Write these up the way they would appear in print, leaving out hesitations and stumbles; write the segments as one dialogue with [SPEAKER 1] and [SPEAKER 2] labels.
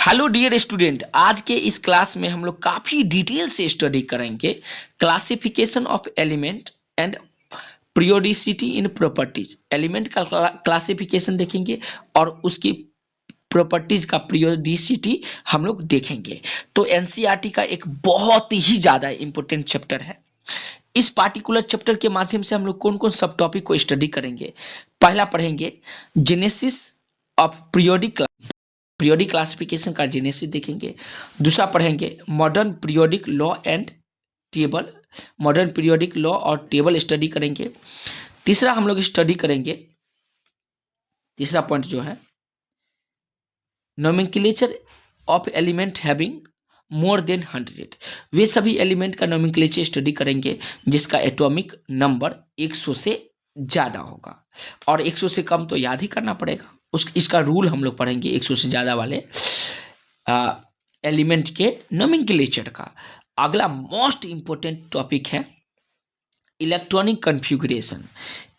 [SPEAKER 1] Hello dear student, आज के इस क्लास में हम लोग काफी डिटेल से स्टडी करेंगे classification of element and periodicity in properties. Element का क्लासिफिकेशन देखेंगे और उसकी प्रॉपर्टीज का पीरियोडिसिटी हम लोग देखेंगे। तो एनसीईआरटी का एक बहुत ही ज्यादा इंपॉर्टेंट चैप्टर है। इस पार्टिकुलर चैप्टर के माध्यम से हम लोग कौन कौन सब टॉपिक को स्टडी करेंगे। पहला पढ़ेंगे जेनेसिस ऑफ पीरियोडिक क्लासिफिकेशन का जेनेसिस देखेंगे। दूसरा पढ़ेंगे modern periodic law and table, modern periodic law और टेबल स्टडी करेंगे। तीसरा हम लोग स्टडी करेंगे, तीसरा पॉइंट जो है nomenclature of element having more than 100। वे सभी एलिमेंट का नोमेनक्लेचर स्टडी करेंगे जिसका एटॉमिक नंबर 100 से ज़्यादा होगा, और 100 से कम तो याद ही करना पड़ेगा। इसका रूल हम लोग पढ़ेंगे 100 से ज़्यादा वाले एलिमेंट के नोमेनक्लेचर का। अगला मोस्ट इंपॉर्टेंट टॉपिक है इलेक्ट्रॉनिक कन्फिगुरेशन।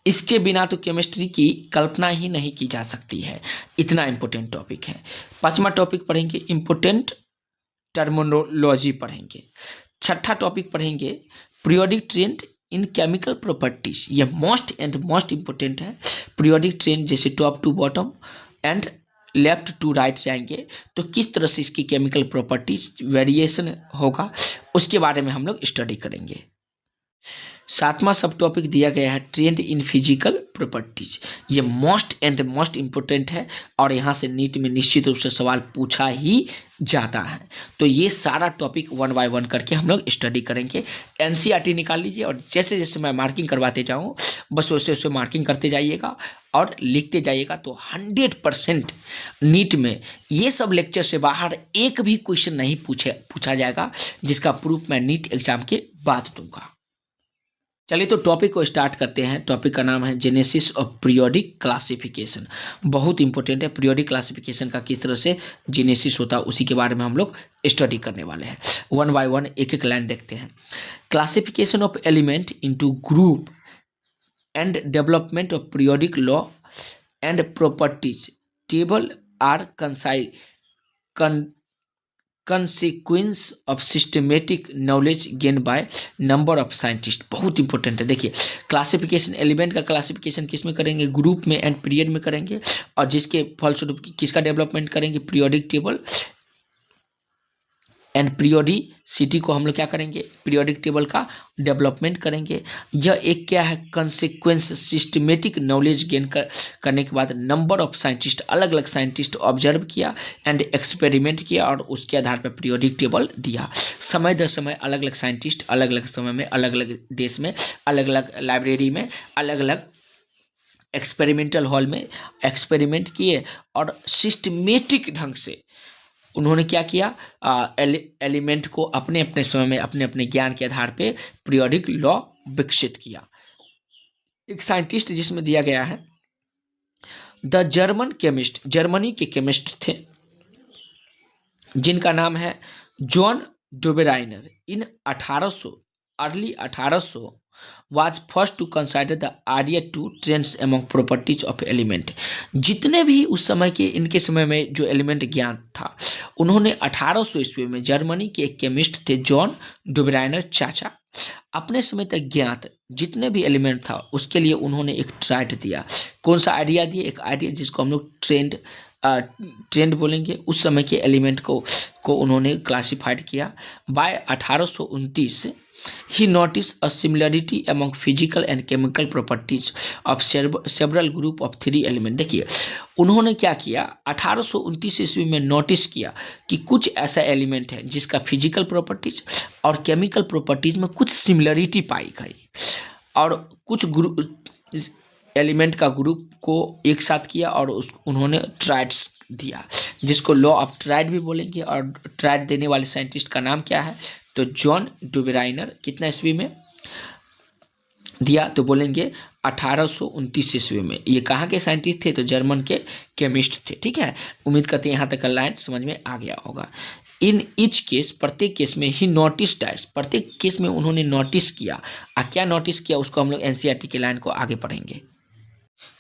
[SPEAKER 1] इसके बिना तो केमिस्ट्री की कल्पना ही नहीं की जा सकती है, इतना इंपॉर्टेंट टॉपिक है। पांचवा टॉपिक पढ़ेंगे इंपॉर्टेंट टर्मिनोलॉजी पढ़ेंगे। छठा टॉपिक पढ़ेंगे periodic trend in chemical properties. ये मोस्ट इंपॉर्टेंट है। पीरियोडिक ट्रेंड जैसे top to bottom and left to right जाएंगे तो किस तरह से इसकी केमिकल प्रॉपर्टीज वेरिएशन होगा, उसके बारे में हम लोग स्टडी करेंगे। सातवां सब टॉपिक दिया गया है ट्रेंड इन फिजिकल प्रॉपर्टीज। ये मोस्ट इंपॉर्टेंट है और यहाँ से नीट में निश्चित रूप से सवाल पूछा ही जाता है। तो ये सारा टॉपिक 1 बाय 1 करके हम लोग स्टडी करेंगे। एनसीईआरटी निकाल लीजिए और जैसे जैसे मैं मार्किंग करवाते जाऊँ बस वैसे वैसे मार्किंग करते जाइएगा और लिखते जाइएगा। तो 100% नीट में ये सब लेक्चर से बाहर एक भी क्वेश्चन नहीं पूछा जाएगा, जिसका प्रूफ मैं नीट एग्जाम के बाद दूंगा। चलिए तो टॉपिक को स्टार्ट करते हैं। टॉपिक का नाम है जेनेसिस ऑफ पीरियोडिक क्लासिफिकेशन। बहुत इंपॉर्टेंट है, पीरियोडिक क्लासिफिकेशन का किस तरह से जेनेसिस होता है उसी के बारे में हम लोग स्टडी करने वाले हैं। 1 बाय 1 एक एक लाइन देखते हैं। Classification of element into group and development of periodic law and properties table are consequence of systematic knowledge gained by number of scientists। बहुत इंपॉर्टेंट है। देखिए क्लासिफिकेशन, एलिमेंट का क्लासिफिकेशन किस में करेंगे, ग्रुप में एंड पीरियड में करेंगे, और जिसके फलस्वरूप किसका डेवलपमेंट करेंगे, पीरियोडिक टेबल एंड पीरियोडिसिटी को हम लोग क्या करेंगे, पीरियोडिक टेबल का डेवलपमेंट करेंगे। यह एक क्या है, कंसिक्वेंस, सिस्टमेटिक नॉलेज गेन करने के बाद नंबर ऑफ साइंटिस्ट, अलग अलग साइंटिस्ट ऑब्जर्व किया एंड एक्सपेरिमेंट किया और उसके आधार पर पीरियोडिक टेबल दिया। समय दर समय अलग अलग साइंटिस्ट अलग अलग समय में अलग अलग देश में अलग अलग लाइब्रेरी में अलग अलग एक्सपेरिमेंटल हॉल में एक्सपेरिमेंट किए और सिस्टमेटिक ढंग से उन्होंने क्या किया, एलिमेंट को अपने अपने समय में अपने अपने ज्ञान के आधार पे पीरियोडिक लॉ विकसित किया। एक साइंटिस्ट जिसमें दिया गया है द जर्मन केमिस्ट, जर्मनी के केमिस्ट थे जिनका नाम है John Dobereiner. In 1800 early 1800 was first to consider the idea to trends among properties of element। जितने भी उस समय के, इनके समय में जो एलिमेंट ज्ञान था, उन्होंने 1800 ईस्वी में जर्मनी के एक केमिस्ट थे जॉन डोबेराइनर चाचा, अपने समय तक ज्ञात जितने भी एलिमेंट था उसके लिए उन्होंने एक ट्राइट दिया। कौन सा आइडिया दिया, एक आइडिया जिसको हम लोग ट्रेंड बोलेंगे। उस समय के एलिमेंट को उन्होंने क्लासिफाइड किया। By 1829 he noticed a similarity among physical and chemical properties of several group of 3 element। देखिए उन्होंने क्या किया, 1829 ईस्वी में नोटिस किया कि कुछ ऐसा एलिमेंट है जिसका फिजिकल प्रॉपर्टीज और केमिकल प्रॉपर्टीज में कुछ सिमिलरिटी पाई गई, और कुछ एलिमेंट का ग्रुप को एक साथ किया और उन्होंने ट्राइड्स दिया, जिसको लॉ ऑफ ट्राइड भी बोलेंगे। और ट्राइड देने वाले साइंटिस्ट का नाम क्या है, तो जॉन डोबेराइनर। कितना ईस्वी में दिया, तो बोलेंगे 1829 ईस्वी में। ये कहाँ के साइंटिस्ट थे, तो जर्मन के केमिस्ट थे। ठीक है, उम्मीद करते हैं यहाँ तक का लाइन समझ में आ गया होगा। इन ईच केस, प्रत्येक केस में ही नोटिस डाइस, प्रत्येक केस में उन्होंने नोटिस किया। क्या नोटिस किया उसको हम लोग एनसीईआरटी के लाइन को आगे पढ़ेंगे।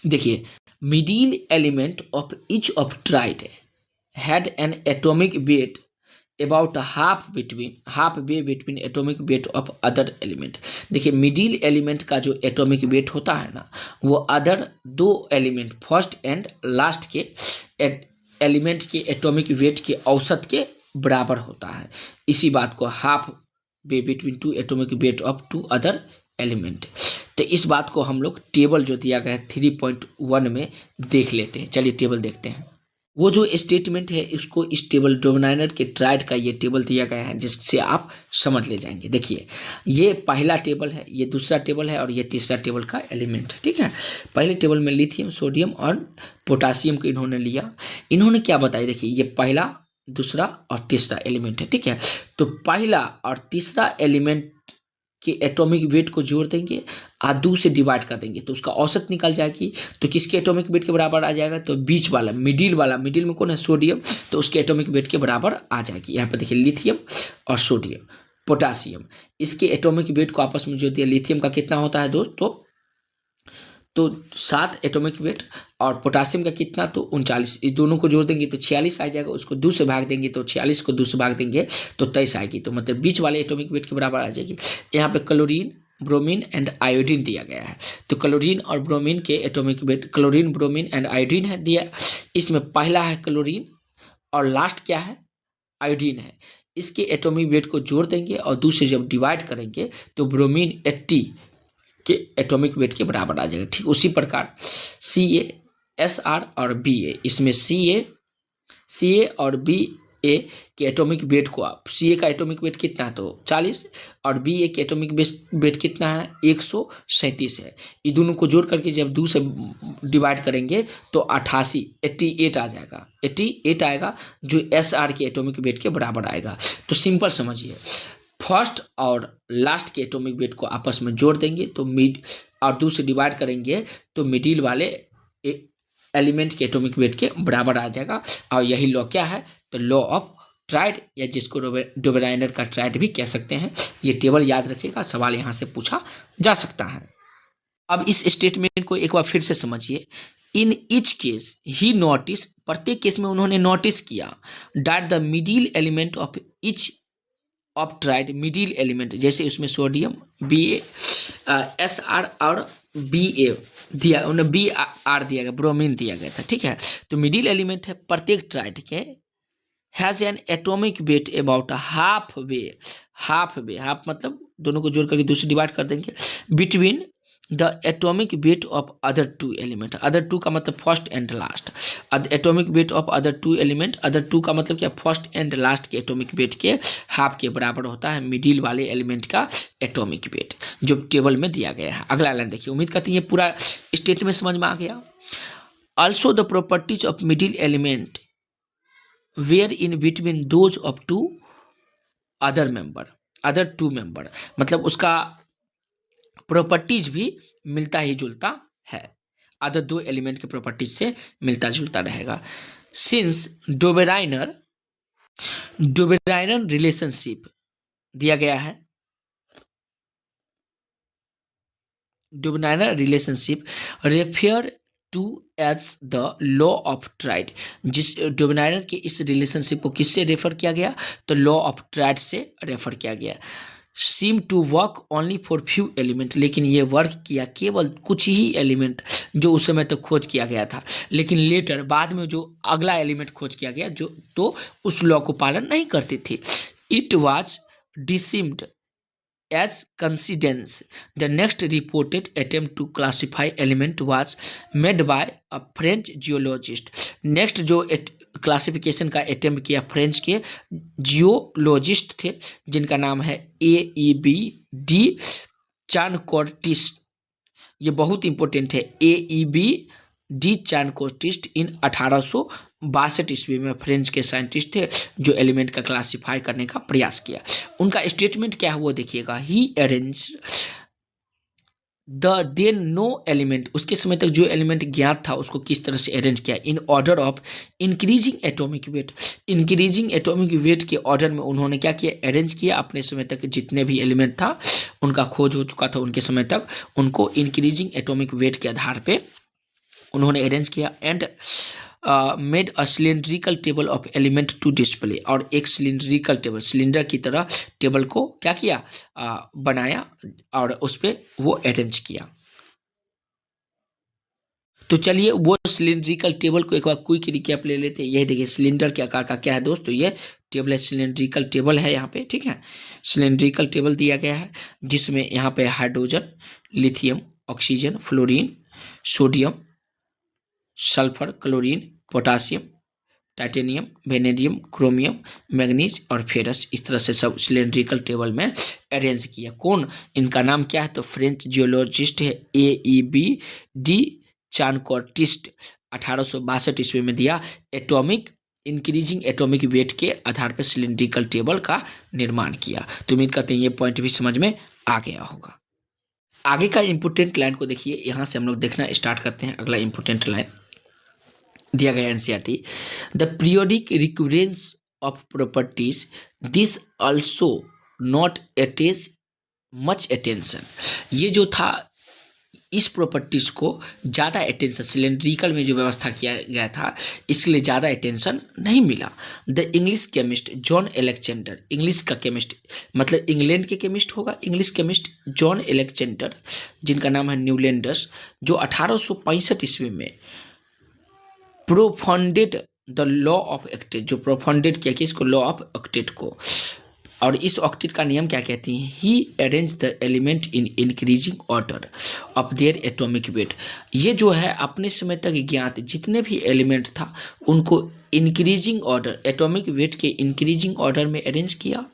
[SPEAKER 1] देखिए middle element of each of tried है, had an atomic weight about half way between atomic weight of other element। देखिए मिडिल एलिमेंट का जो एटॉमिक वेट होता है ना, वो अदर दो एलिमेंट फर्स्ट एंड लास्ट के एलिमेंट के एटॉमिक वेट के औसत के बराबर होता है। इसी बात को halfway between two atomic weight of two other element. तो इस बात को हम लोग टेबल जो दिया गया है 3.1 में देख लेते हैं। चलिए टेबल देखते हैं। वो जो स्टेटमेंट है इसको इस टेबल डोमिनाइनर के ट्राइड का ये टेबल दिया गया है, जिससे आप समझ ले जाएंगे। देखिए ये पहला टेबल है, ये दूसरा टेबल है और ये तीसरा टेबल का एलिमेंट है। ठीक है, पहले टेबल में लिथियम, सोडियम और पोटासियम को इन्होंने लिया। इन्होंने क्या बताया, देखिए ये पहला, दूसरा और तीसरा एलिमेंट है। ठीक है, तो पहला और तीसरा एलिमेंट के एटॉमिक वेट को जोड़ देंगे और 2 से डिवाइड कर देंगे तो उसका औसत निकल जाएगी। तो किसके एटॉमिक वेट के बराबर आ जाएगा, तो बीच वाला मिडिल में कौन है, सोडियम, तो उसके एटॉमिक वेट के बराबर आ जाएगी। यहाँ पर देखिए लिथियम और सोडियम, पोटासियम, इसके एटॉमिक वेट को आपस में जोड़ दिया। लिथियम का कितना होता है दोस्त, तो 7 एटॉमिक वेट और पोटासियम का कितना, तो 39। इस दोनों को जोड़ देंगे तो 46 आ जाएगा। उसको 2 से भाग देंगे तो 46 को 2 से भाग देंगे तो 23 आएगी। तो मतलब बीच वाले एटॉमिक वेट के बराबर आ जाएगी। यहाँ पे क्लोरीन, ब्रोमीन एंड आयोडीन दिया गया है। तो क्लोरीन और ब्रोमीन के atomic wait, chlorine, bromine and iodine है दिया। इसमें पहला है क्लोरीन और लास्ट क्या है, आयोडीन है। इसके एटॉमिक वेट को जोड़ देंगे और 2 से जब डिवाइड करेंगे तो ब्रोमीन 80 के एटॉमिक वेट के बराबर आ जाएगा। ठीक उसी प्रकार CaSr और Ba, इसमें Ca और Ba के एटॉमिक वेट को आप, Ca का एटॉमिक वेट कितना है, तो 40 और Ba के एटॉमिक वेट कितना है, 137 है। ये दोनों को जोड़ करके जब 2 से डिवाइड करेंगे तो 88 आ जाएगा, 88 आएगा, जो Sr के एटॉमिक वेट के बराबर आएगा। तो सिंपल समझिए, फर्स्ट और लास्ट के एटॉमिक वेट को आपस में जोड़ देंगे तो और 2 से डिवाइड करेंगे तो मिडिल वाले एलिमेंट के एटॉमिक वेट के बराबर आ जाएगा। और यही लॉ क्या है, तो लॉ ऑफ ट्राइड, या जिसको डोबेराइनर का ट्राइड भी कह सकते हैं। ये टेबल याद रखिएगा, सवाल यहाँ से पूछा जा सकता है। अब इस स्टेटमेंट को एक बार फिर से समझिए। In each case he notice, प्रत्येक केस में उन्होंने नोटिस किया, that the middle element of each of tried, middle element, जैसे उसमें सोडियम Sr और Ba दिया, उन्हें Br दिया गया, ब्रोमीन दिया गया था। ठीक है, तो मिडिल एलिमेंट है प्रत्येक ट्राइड के, has an atomic weight about half मतलब दोनों को जोड़ करके 2 से डिवाइड कर देंगे, between the atomic weight of other 2 element. Other 2 का मतलब first and last. Atomic weight of other 2 element, other 2 का मतलब क्या, फर्स्ट एंड लास्ट के एटॉमिक वेट के हाफ के बराबर होता है मिडिल वाले एलिमेंट का एटॉमिक वेट, जो टेबल में दिया गया है। अगला लाइन देखिए, उम्मीद करती है पूरा स्टेटमेंट समझ में आ गया। Also the properties of middle element were in between those of two other two member, मतलब उसका प्रॉपर्टीज भी मिलता ही जुलता है, अदर 2 एलिमेंट के प्रॉपर्टीज से मिलता जुलता रहेगा। सिंस डोबेराइनर रिलेशनशिप दिया गया है, Dobereiner relationship refer to as the law of triad. जिस डोबेराइनर के इस रिलेशनशिप को किससे रेफर किया गया, तो लॉ ऑफ ट्राइड से रेफर किया गया। Seem to work only for few element, लेकिन ये वर्क किया केवल कुछ ही एलिमेंट जो उस समय तक खोज किया गया था, लेकिन लेटर बाद में जो अगला एलिमेंट खोज किया गया जो तो उस लॉ को पालन नहीं करती थी। It was dismissed as coincidence. The next reported attempt to classify element was made by a French geologist. Next जो क्लासिफिकेशन का अटेम्प्ट किया फ्रेंच के जियोलॉजिस्ट थे, जिनका नाम है AEB चानकोर्टिस्ट। ये बहुत इंपॉर्टेंट है, AEB चानकोर्टिस्ट इन 1862 ईस्वी में फ्रेंच के साइंटिस्ट थे जो एलिमेंट का क्लासिफाई करने का प्रयास किया। उनका स्टेटमेंट क्या हुआ देखिएगा, he arrange the then known element, उसके समय तक जो एलिमेंट ज्ञात था उसको किस तरह से अरेंज किया, in order of increasing atomic weight. Increasing atomic weight के ऑर्डर में उन्होंने क्या किया, अरेंज किया। अपने समय तक जितने भी एलिमेंट था उनका खोज हो चुका था उनके समय तक, उनको इंक्रीजिंग एटॉमिक वेट के आधार पे उन्होंने अरेंज किया। And made a cylindrical table of element to display, और एक सिलेंड्रिकल टेबल, सिलेंडर की तरह टेबल को क्या किया, बनाया और उस पर वो अरेंज किया। तो चलिए वो सिलेंड्रिकल टेबल को एक बार क्विक रिकैप ले लेते हैं। यही देखिए सिलेंडर के आकार का क्या है दोस्तों, ये टेबल है, सिलेंड्रिकल टेबल है यहाँ पे, ठीक है। सिलेंड्रिकल टेबल दिया गया है जिसमें यहाँ पे hydrogen, lithium, oxygen, fluorine, sodium, sulphur, chlorine, potassium, titanium, vanadium, chromium, manganese और फेरस, इस तरह से सब सिलेंड्रिकल टेबल में अरेंज किया। कौन, इनका नाम क्या है, तो फ्रेंच जियोलॉजिस्ट है AEB चानकोर्टिस्ट, 1862 ईस्वी में दिया। एटॉमिक इंक्रीजिंग एटॉमिक वेट के आधार पर सिलेंड्रिकल टेबल का निर्माण किया। तो उम्मीद करते हैं ये पॉइंट भी समझ में आ गया होगा। आगे का इंपोर्टेंट लाइन को देखिए, यहाँ से हम लोग देखना स्टार्ट करते हैं। अगला इंपोर्टेंट लाइन दिया गया NCERT, the periodic recurrence of properties this also not attach much attention. ये जो था, इस प्रॉपर्टीज को ज़्यादा अटेंशन, सिलेंड्रिकल में जो व्यवस्था किया गया था इसलिए ज़्यादा अटेंशन नहीं मिला। The English chemist John Alexander, English का केमिस्ट मतलब इंग्लैंड के केमिस्ट होगा, इंग्लिश केमिस्ट जॉन एलेक्जेंडर, जिनका नाम है न्यूलैंडस, जो 1865 ईस्वी में प्रोफंडेड द लॉ ऑफ ऑक्टेट, जो प्रोफंडेड किया कि इसको लॉ ऑफ ऑक्टेट को, और इस ऑक्टेट का नियम क्या कहती हैं, he arrange the element in increasing order of their atomic weight. ये जो है अपने समय तक ज्ञात जितने भी एलिमेंट था उनको इंक्रीजिंग ऑर्डर, एटॉमिक वेट के इंक्रीजिंग ऑर्डर में अरेंज किया,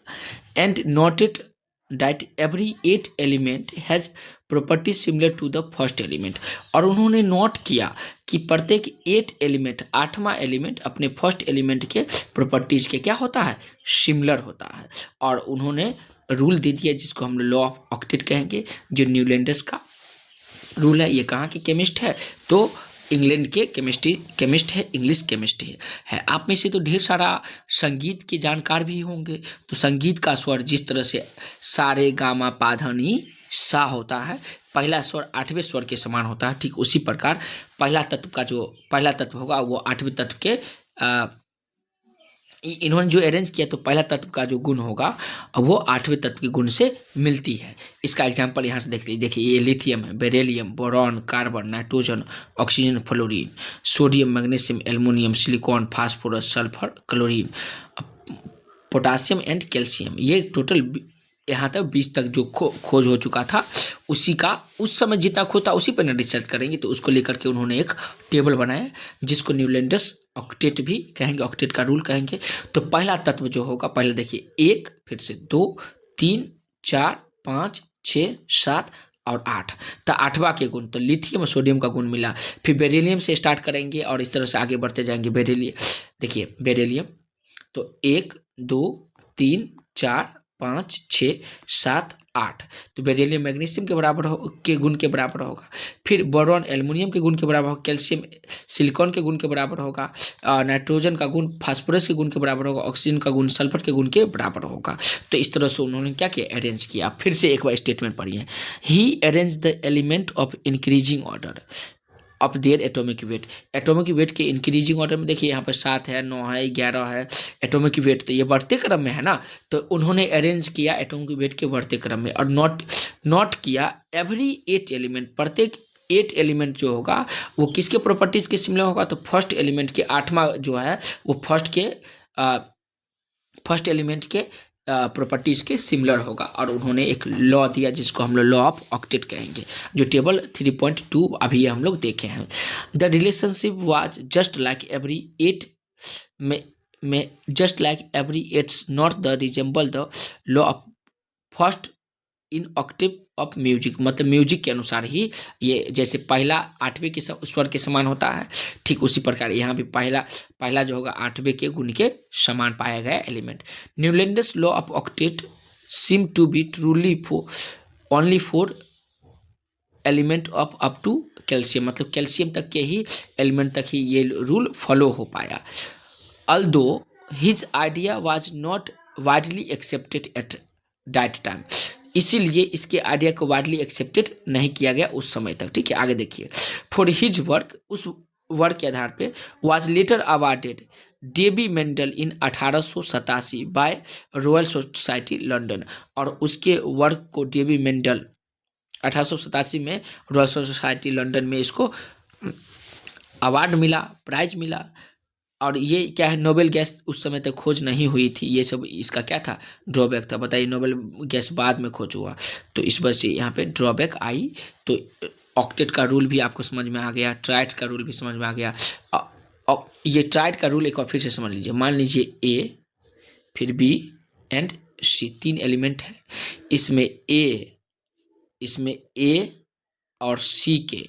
[SPEAKER 1] and noted that every 8 element has property similar to the first element, और उन्होंने नोट किया कि प्रत्येक 8 एलिमेंट, 8वां एलिमेंट अपने फर्स्ट एलिमेंट के प्रॉपर्टीज के क्या होता है, सिमिलर होता है। और उन्होंने रूल दे दिया जिसको हम लॉ ऑफ ऑक्टेट कहेंगे, जो न्यूलैंडस का रूल है। ये कहाँ के केमिस्ट है, तो इंग्लैंड के केमिस्ट है, इंग्लिश केमिस्ट है। आप में से तो ढेर सारा संगीत के जानकार भी होंगे, तो संगीत का स्वर जिस तरह से सा रे गा मा पा धा नी सा होता है, पहला स्वर 8वें स्वर के समान होता है, ठीक उसी प्रकार पहला तत्व का जो पहला तत्व होगा वो 8वें तत्व के इन्होंने जो अरेंज किया तो पहला तत्व का जो गुण होगा वो 8वें तत्व के गुण से मिलती है। इसका एग्जांपल यहाँ से देख लीजिए, देखिए ये लिथियम है, beryllium, boron, carbon, nitrogen, oxygen, fluorine, sodium, magnesium, aluminium, silicon, phosphorus, sulphur, chlorine, potassium and calcium. ये टोटल यहाँ तक 20 तक जो खोज हो चुका था, उसी का उस समय जितना खोज था उसी पर न रिसर्च करेंगे, तो उसको लेकर के उन्होंने एक टेबल बनाया जिसको न्यूलैंडस ऑक्टेट भी कहेंगे, ऑक्टेट का रूल कहेंगे। तो पहला तत्व जो होगा, पहले देखिए 1, फिर से 2, 3, 4, 5, 6, 7 और 8, तो 8वां के गुण, तो लिथियम और सोडियम का गुण मिला। फिर बेरिलियम से स्टार्ट करेंगे और इस तरह से आगे बढ़ते जाएंगे। बेरिलियम, देखिए बेरिलियम तो 1, 2, 3, 4, 5, 6, 7, 8, तो बेरिलियम मैग्नीशियम के बराबर के गुण के बराबर होगा। फिर बोरॉन एल्युमिनियम के गुण के बराबर होगा, कैल्शियम सिलिकॉन के गुण के बराबर होगा, नाइट्रोजन का गुण फास्फोरस के गुण के बराबर होगा, ऑक्सीजन का गुण सल्फर के गुण के बराबर होगा। तो इस तरह से उन्होंने क्या किया, अरेंज किया। फिर से एक बार स्टेटमेंट पढ़िए, he arrange the element of increasing order of their atomic weight. Atomic weight के इंक्रीजिंग ऑर्डर में देखिए यहाँ पर 7 है, 9 है, 11 है एटॉमिक वेट, तो ये बढ़ते क्रम में है ना, तो उन्होंने अरेंज किया एटॉमिक वेट के बढ़ते क्रम में, और नोट किया एवरी 8 एलिमेंट, प्रत्येक 8 एलिमेंट जो होगा वो किसके प्रॉपर्टीज के सिमिलर होगा, तो फर्स्ट एलिमेंट के 8वां जो है वो फर्स्ट एलिमेंट के प्रॉपर्टीज के सिमिलर होगा। और उन्होंने एक लॉ दिया जिसको हम लोग लॉ ऑफ ऑक्टेट कहेंगे, जो टेबल 3.2 अभी हम लोग देखे हैं। The relationship was just like every 8 में just like every 8 not the resemble the law of first in Octave of music, मतलब म्यूजिक के अनुसार ही ये जैसे पहला 8वें के स्वर के समान होता है, ठीक उसी प्रकार यहाँ भी पहला जो होगा 8वें के गुण के समान पाया गया element. Newlands law of octet seem to be truly only for element of up to calcium, मतलब कैल्शियम तक के ही एलिमेंट तक ही ये रूल फॉलो हो पाया। Although his idea was not widely accepted at that time, इसीलिए इसके आइडिया को वाइडली एक्सेप्टेड नहीं किया गया उस समय तक, ठीक है। आगे देखिए, फॉर हिज वर्क, वर्क के आधार पे was later awarded Davy Medal in 1887 by royal society London. और उसके वर्क को डेबी मेंडल 1887 में रॉयल सोसाइटी लंदन में इसको अवार्ड मिला, प्राइज मिला। और ये क्या है, नोबेल गैस उस समय तक खोज नहीं हुई थी, ये सब इसका क्या था, ड्रॉबैक था। बताइए, नोबेल गैस बाद में खोज हुआ, तो इस वजह से यहाँ पे ड्रॉबैक आई। तो ऑक्टेट का रूल भी आपको समझ में आ गया, ट्राइड का रूल भी समझ में आ गया। ये ट्राइड का रूल एक बार फिर से समझ लीजिए। मान लीजिए ए, फिर बी एंड सी, 3 एलिमेंट है। इसमें ए और सी के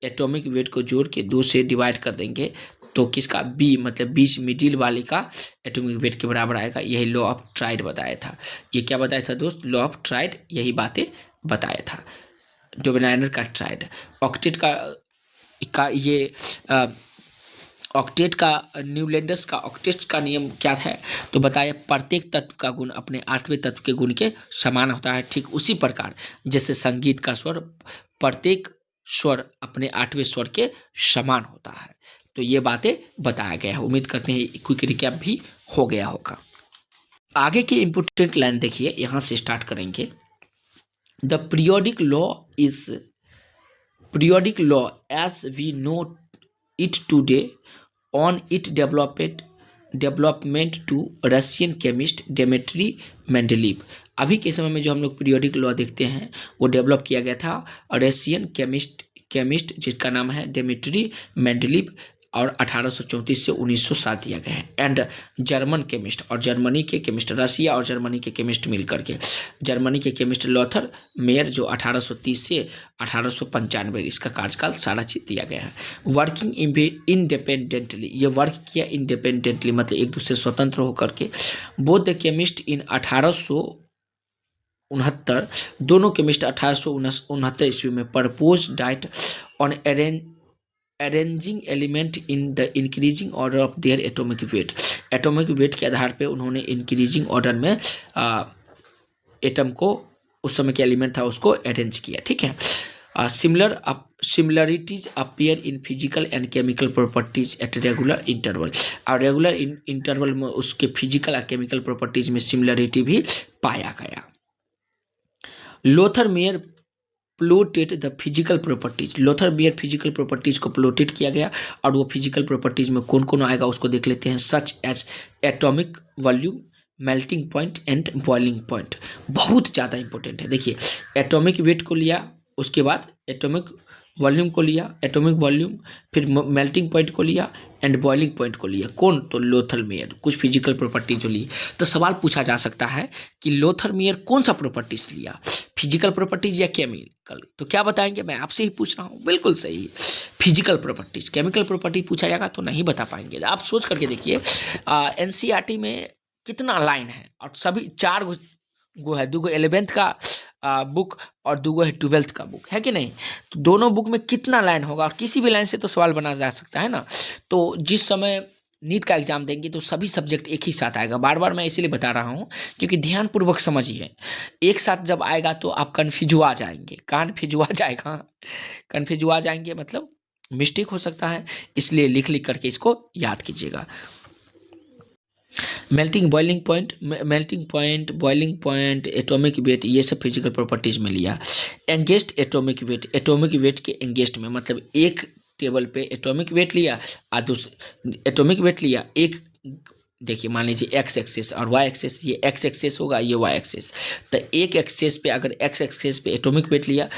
[SPEAKER 1] एटॉमिक वेट को जोड़ के 2 से डिवाइड कर देंगे, तो किसका, बी मतलब बीच मिडिल वाले का एटॉमिक वेट के बराबर आएगा। यही लॉ ऑफ ट्राइड बताया था। ये क्या बताया था दोस्त, लॉ ऑफ ट्राइड, यही बातें बताया था, डोबेनाइनर का ट्राइड। ऑक्टेट का ये ऑक्टेट का, न्यूलैंडस का ऑक्टेट का नियम क्या है, तो बताया प्रत्येक तत्व का गुण अपने 8वें तत्व के गुण के समान होता है। ठीक उसी प्रकार जैसे संगीत का स्वर, प्रत्येक स्वर अपने 8वें स्वर के समान होता है। तो ये बातें बताया गया है। उम्मीद करते हैं क्विक रिकैप भी हो गया होगा। आगे की इंपॉर्टेंट लाइन देखिए, यहाँ से स्टार्ट करेंगे। The periodic law as we know it today on it development to Russian chemist Dmitri Mendeleev. अभी के समय में जो हम लोग पीरियोडिक लॉ देखते हैं वो डेवलप किया गया था रशियन केमिस्ट जिसका नाम है डेमेट्री मेंडलीव, और 1834 से 1907 दिया गया है। एंड जर्मन केमिस्ट, और जर्मनी के केमिस्ट, रशिया और जर्मनी के केमिस्ट मिलकर के, जर्मनी के केमिस्ट लॉथर मेयर जो 1830 से 1895 इसका कार्यकाल सारा चीज दिया गया है। वर्किंग इंडिपेंडेंटली, ये वर्क किया इंडिपेंडेंटली मतलब एक दूसरे स्वतंत्र होकर के। बोथ द केमिस्ट इन 1869, दोनों केमिस्ट 1869 ईस्वी में propose diet on arranging element in the increasing order of their atomic weight. Atomic weight के आधार पे उन्होंने इंक्रीजिंग ऑर्डर में एटम को, उस समय के एलिमेंट था उसको अरेंज किया। ठीक है। Similarities appear in physical and chemical properties at regular interval, और रेगुलर इंटरवल में उसके फिजिकल और केमिकल प्रॉपर्टीज में सिमिलरिटी भी पाया गया। Lothar Meyer plotted the physical properties, Lothar Meyer physical properties को प्लॉटेड किया गया, और वो फिजिकल प्रॉपर्टीज में कौन कौन आएगा उसको देख लेते हैं। Such as atomic volume, melting point and boiling point. बहुत ज़्यादा इंपॉर्टेंट है। देखिए, एटॉमिक वेट को लिया, उसके बाद एटॉमिक वॉल्यूम को लिया, एटॉमिक वॉल्यूम, फिर मेल्टिंग पॉइंट को लिया एंड बॉइलिंग पॉइंट को लिया। कौन, तो लोथर मेयर, कुछ फिजिकल प्रॉपर्टी जो ली। तो सवाल पूछा जा सकता है कि लोथर मेयर कौन सा प्रॉपर्टीज लिया, फिजिकल प्रॉपर्टीज या केमिकल, तो क्या बताएंगे, मैं आपसे ही पूछ रहा हूँ। बिल्कुल सही, फिजिकल प्रॉपर्टीज। केमिकल प्रॉपर्टी पूछा जाएगा तो नहीं बता पाएंगे। आप सोच करके देखिए, एनसीईआरटी में कितना लाइन है, और सभी 4 गो है, 2 गो 11th का बुक और 2 गो है 12th का बुक, है कि नहीं। तो दोनों बुक में कितना लाइन होगा, और किसी भी लाइन से तो सवाल बना जा सकता है ना। तो जिस समय नीट का एग्जाम देंगे तो सभी सब्जेक्ट एक ही साथ आएगा। बार बार मैं इसीलिए बता रहा हूँ क्योंकि ध्यानपूर्वक समझिए। एक साथ जब आएगा तो आप कन्फ्यूजुआ जाएंगे, कन्फ्यूजुआ जाएंगे मतलब मिस्टेक हो सकता है, इसलिए लिख करके इसको याद कीजिएगा। Melting point, boiling point, atomic weight, ये सब फिजिकल प्रॉपर्टीज में लिया। एंगेस्ट एटॉमिक वेट के एंगेस्ट में मतलब एक टेबल पे एटॉमिक वेट लिया और दूसरे एटॉमिक वेट लिया एक। देखिए, मान लीजिए एक्स एक्सेस और वाई एक्सेस, ये एक्स एक्सेस होगा, ये वाई एक्सेस। तो एक एक्सेस पे अगर एक्स एक्सेस पे एटॉमिक वेट लिया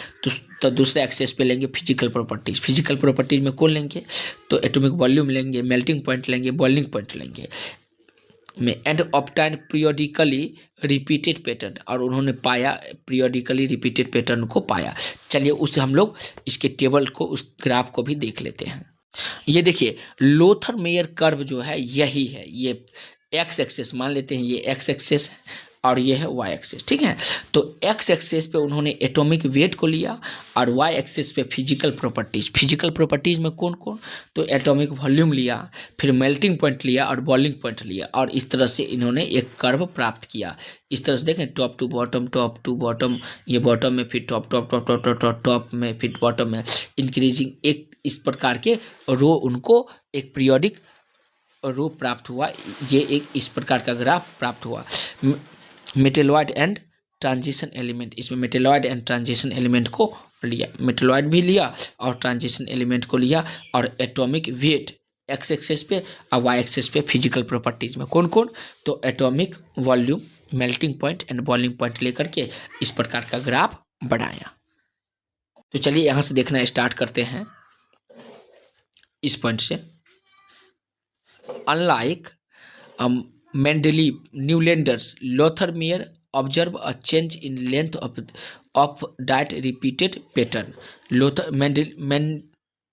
[SPEAKER 1] तो दूसरे एक्सेस पे लेंगे फिजिकल प्रॉपर्टीज में कौन लेंगे, तो एटॉमिक वॉल्यूम लेंगे, मेल्टिंग पॉइंट लेंगे, बॉइलिंग पॉइंट लेंगे में। And obtain periodically repeated pattern, और उन्होंने पाया पीरियोडिकली रिपीटेड पैटर्न को पाया। चलिए उससे हम लोग इसके टेबल को, उस ग्राफ को भी देख लेते हैं। ये देखिए, लोथर मेयर कर्व जो है यही है, ये एक्स एक्सेस मान लेते हैं, ये एक्स एक्सेस है और ये है वाई एक्सेस। ठीक है, तो एक्स एक्सेस पे उन्होंने एटॉमिक वेट को लिया और वाई एक्सेस पे फिजिकल प्रॉपर्टीज में कौन कौन, तो एटॉमिक वॉल्यूम लिया, फिर मेल्टिंग पॉइंट लिया और बॉइलिंग पॉइंट लिया, और इस तरह से इन्होंने एक कर्व प्राप्त किया। इस तरह से देखें, टॉप टू बॉटम, ये बॉटम में फिर टॉप में फिर बॉटम में इंक्रीजिंग, एक इस प्रकार के रो उनको एक पीरियोडिक रो प्राप्त हुआ। ये एक इस प्रकार का ग्राफ प्राप्त हुआ। मेटेलॉइड एंड ट्रांजिशन एलिमेंट, इसमें मेटेलॉइड एंड ट्रांजिशन एलिमेंट को लिया, मेटेलॉइड भी लिया और ट्रांजिशन एलिमेंट को लिया, और एटॉमिक वेट एक्स एक्सेस पे और वाई एक्सेस पे फिजिकल प्रॉपर्टीज में कौन कौन, तो atomic volume, melting point and boiling point लेकर के इस प्रकार का ग्राफ बनाया। तो चलिए यहाँ से देखना स्टार्ट करते हैं इस पॉइंट से। Unlike Mendeleev, Newlanders, Lothar Meyer observe a change in length of that repeated pattern.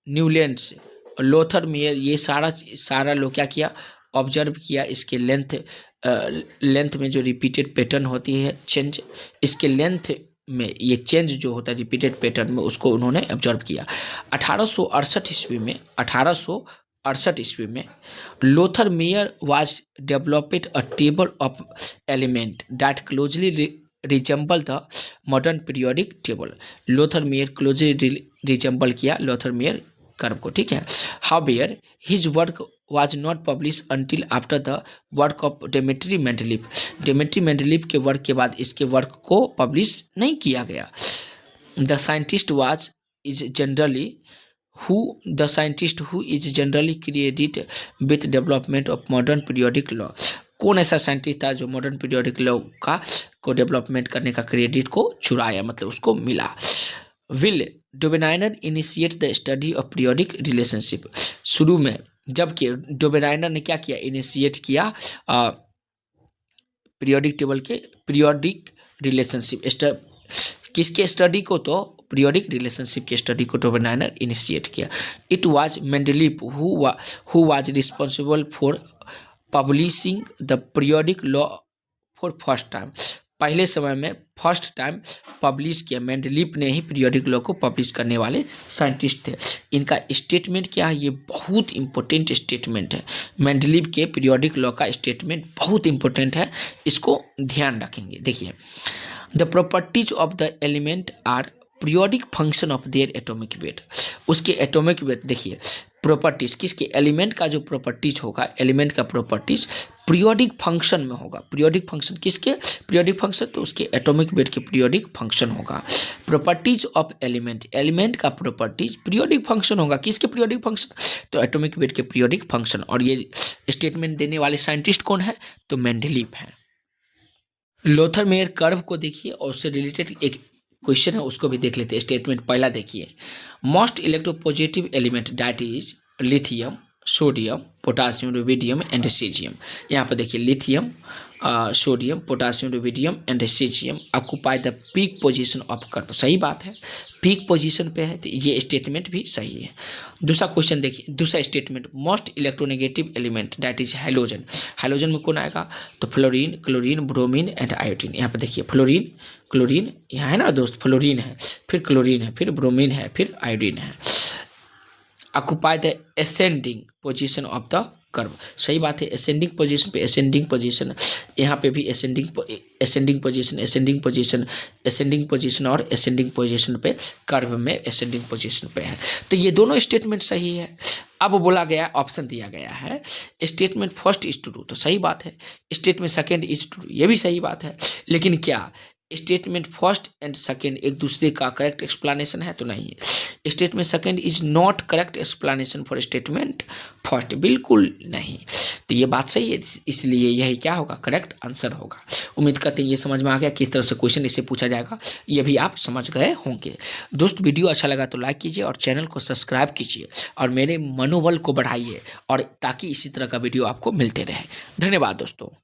[SPEAKER 1] Newlands, Lothar Meyer, ये सारा लोग क्या किया, ऑब्जर्व किया इसके लेंथ में जो रिपीटेड पैटर्न होती है चेंज, इसके लेंथ में ये चेंज जो होता है रिपीटेड पैटर्न में, उसको उन्होंने ऑब्जर्व किया। 1868 ईस्वी में Lothar Meyer was developed a table of element that closely resemble the modern periodic table. Lothar Meyer closely resemble किया लोथर मेयर कर्व को, ठीक है। However his work was not publish until after the work of Dmitri Mendeleev. Dmitri Mendeleev के work के बाद इसके work को publish नहीं किया गया। The scientist is generally credited with development of modern periodic law। कौन ऐसा साइंटिस्ट था जो मॉडर्न पीरियोडिक लॉ को डेवलपमेंट करने का क्रेडिट को चुराया, मतलब उसको मिला। Will Dobereiner initiate the study of periodic relationship. शुरू में जबकि डोबेनाइनर ने क्या किया, इनिशिएट किया पीरियोडिक टेबल के पीरियोडिक रिलेशनशिप किसके स्टडी को, तो पीरियोडिक रिलेशनशिप के स्टडी को डोबेनाइनर इनिशिएट किया। It was Mendeleev who was responsible for publishing the periodic law for first time. पहले समय में फर्स्ट टाइम पब्लिश किया, मेंडलीव ने ही पीरियोडिक लॉ को पब्लिश करने वाले साइंटिस्ट थे। इनका स्टेटमेंट क्या है, ये बहुत इंपॉर्टेंट स्टेटमेंट है। मेंडलीव के पीरियोडिक लॉ का स्टेटमेंट बहुत इंपॉर्टेंट है, इसको ध्यान रखेंगे। देखिए, the properties of the element are periodic function of their atomic weight. उसके एटॉमिक वेट, देखिए प्रॉपर्टीज किसके, एलिमेंट का जो प्रॉपर्टीज होगा, एलिमेंट का प्रॉपर्टीज पीरियोडिक फंक्शन में होगा। पीरियोडिक फंक्शन किसके, पीरियोडिक फंक्शन, तो उसके एटॉमिक वेट के पीरियोडिक फंक्शन होगा। प्रॉपर्टीज ऑफ एलिमेंट, एलिमेंट का प्रॉपर्टीज पीरियोडिक फंक्शन होगा, किसके पीरियोडिक फंक्शन, तो एटॉमिक वेट के पीरियोडिक फंक्शन। और ये स्टेटमेंट देने वाले साइंटिस्ट कौन है, तो मेंडलीव है। लोथर मेयर कर्व को देखिए और उससे रिलेटेड एक क्वेश्चन है, उसको भी देख लेते हैं। स्टेटमेंट पहला देखिए, most electropositive element that is lithium, sodium, potassium, rubidium and caesium. यहाँ पर देखिए lithium, sodium, potassium, rubidium and caesium occupy the peak position of curve. सही बात है, पीक पोजीशन पे है, तो ये स्टेटमेंट भी सही है। दूसरा क्वेश्चन देखिए, दूसरा statement, most electronegative element that is hydrogen. Hydrogen में कौन आएगा, तो fluorine, chlorine, bromine and iodine. यहाँ पे देखिए फ्लोरीन, क्लोरीन यहाँ है ना दोस्त, फ्लोरीन है, फिर क्लोरीन है, फिर ब्रोमीन है, फिर आयोडीन है। Occupy the ascending position of the curve. सही बात है, असेंडिंग पोजीशन पे असेंडिंग पोजीशन, यहाँ पे भी ascending position, ascending position, ascending position और असेंडिंग पोजीशन पे, कर्व में असेंडिंग पोजीशन पे है। तो ये दोनों स्टेटमेंट सही है। अब बोला गया, ऑप्शन दिया गया है, स्टेटमेंट फर्स्ट इज ट्रू, तो सही बात है। स्टेटमेंट सेकेंड इज ट्रू, ये भी सही बात है। लेकिन क्या स्टेटमेंट फर्स्ट एंड सेकेंड एक दूसरे का करेक्ट एक्सप्लेनेशन है, तो नहीं है। Statement second is not correct explanation for statement first, बिल्कुल नहीं। तो ये बात सही है, इसलिए यही क्या होगा, करेक्ट आंसर होगा। उम्मीद करते हैं ये समझ में आ गया किस तरह से क्वेश्चन इससे पूछा जाएगा, ये भी आप समझ गए होंगे। दोस्त वीडियो अच्छा लगा तो लाइक कीजिए और चैनल को सब्सक्राइब कीजिए और मेरे मनोबल को बढ़ाइए, और ताकि इसी तरह का वीडियो आपको मिलते रहे। धन्यवाद दोस्तों।